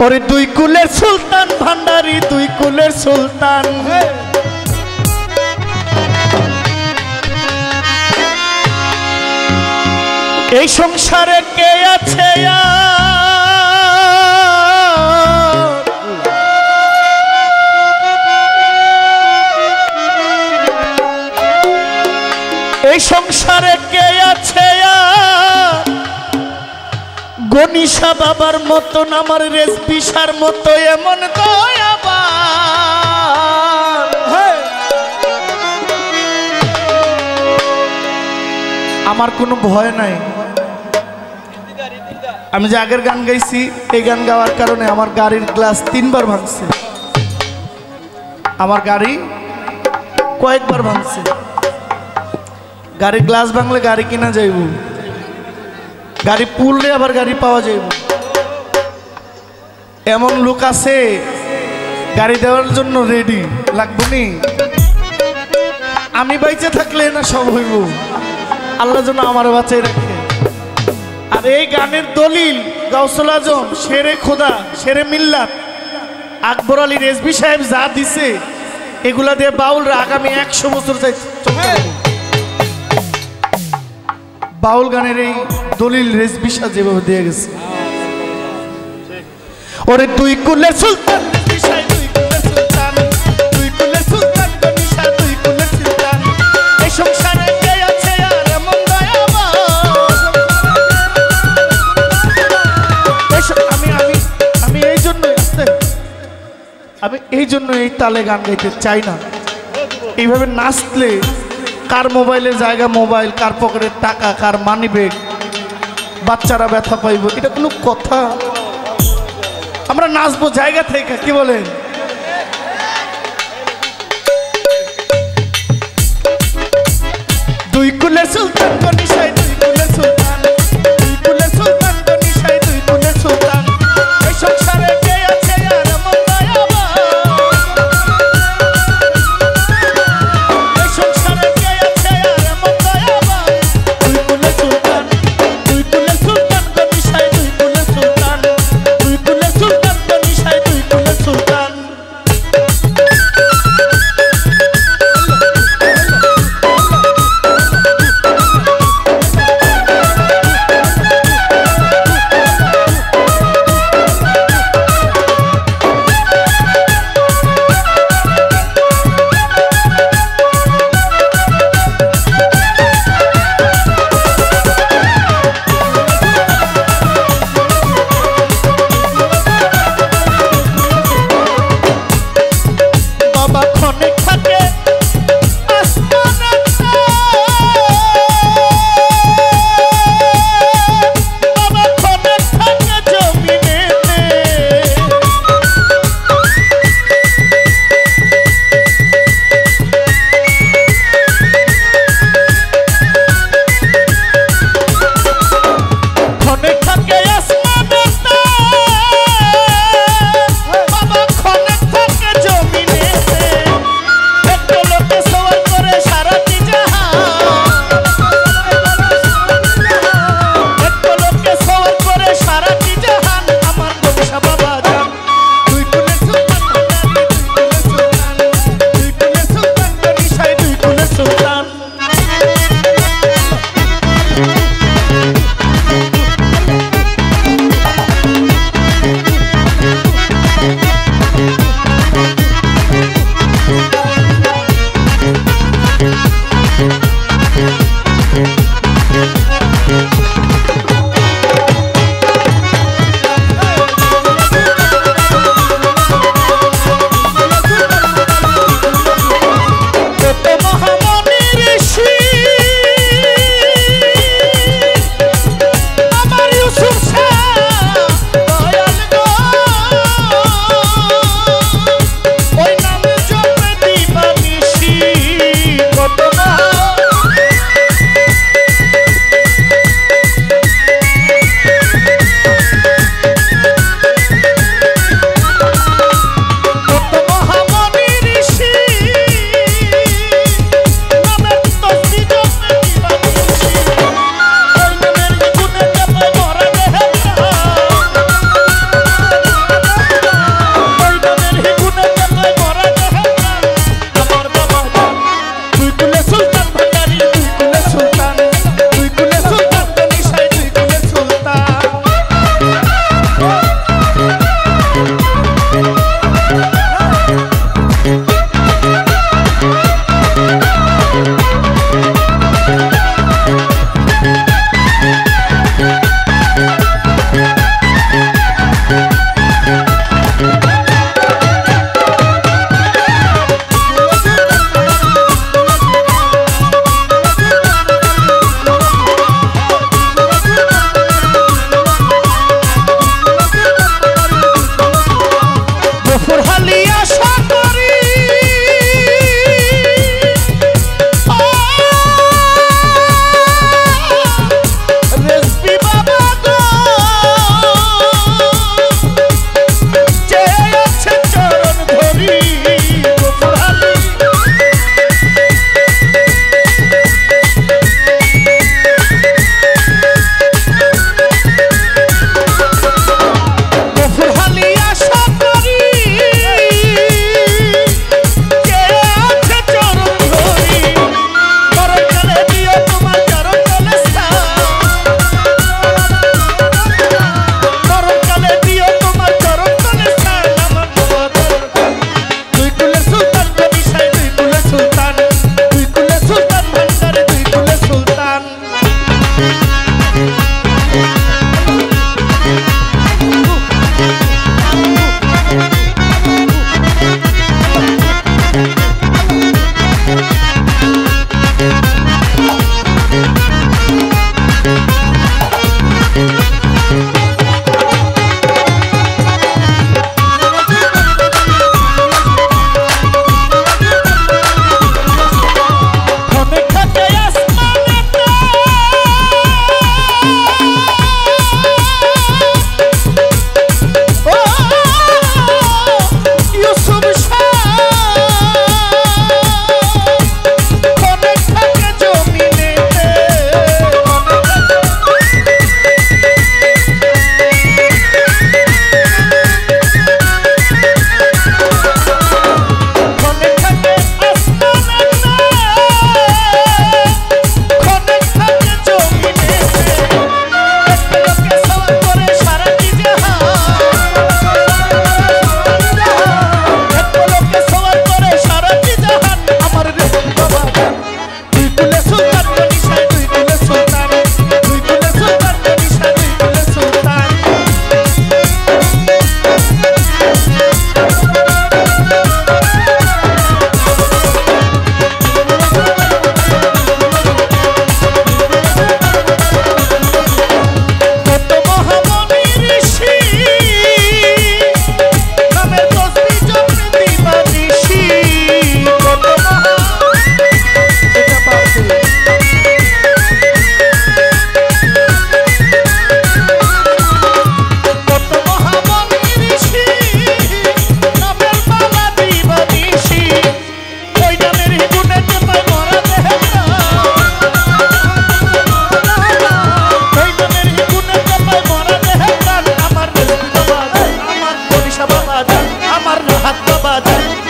ওরে দুই কুলের সুলতান ভান্ডারি দুই কুলের সুলতান এই সংসারে কে আছে এই সংসারে কে আছে গনিশা বাবার মতন আমার রেজবিশার মতো এমন দয়াবান আমার কোনো ভয় নাই। আমি যে আগের গান গাইছি এই গান গাওয়ার কারণে আমার গাড়ির গ্লাস 3 বার ভাঙছে, আমার গাড়ি কয়েকবার ভাঙছে। গাড়ির গ্লাস ভাঙলে গাড়ি কিনা যাইব, গাড়ি পুললে আবার গাড়ি পাওয়া যাইব। এমন লোক আছে গাড়ি দেওয়ার জন্য রেডি, লাগবো নি। আমি বাইচে থাকলে না সব হইব, আল্লাহ যেন আমার বাঁচাই রাখে। আর এই গানের দলিল গাউসুল আজম শেরে খোদা শেরে মিল্লাত আকবর আলী রেজভী সাহেব যা দিছে এগুলা দিয়ে বাউলরা আগামী 100 বছর যাই বাউল গানের এই দলিল রেজভী সাহেব যেভাবে দিয়ে গেছে। ওরে দুই কুলের সুলতান রেজভী সাহেব দুই কুলের সুলতান দুই কুলের সুলতান গনিশা দুই কুলের সুলতান এই সংসারে কে আছে আর এমন দয়াবান। আমি এই জন্য এই তালে গান গাইতে চাই না। এইভাবে নাচলে কার মোবাইলের জায়গা মোবাইল, কার পকেটের টাকা, কার মানি ব্যাগ, বাচ্চারা ব্যথা পাইব, এটা কোনো কথা? আমরা নাচবো জায়গা থেকে, কি বলেন? দুই কুলের সুলতান গনিশায় দুই কুলের সুলতান দুই কুলের সুলতান গনিশায় দুই কুলের সুলতান এই সংসারে কে আছে আর এমন দয়াবান। এই সংসারে কে আছে আর এমন দয়াবান। দুই কুলের সুলতান দুই কুলের সুলতান গনিশায় দুই কুলের সুলতান দুই কুলের সুলতান গনিশায় দুই কুলের সুলতান। বাজে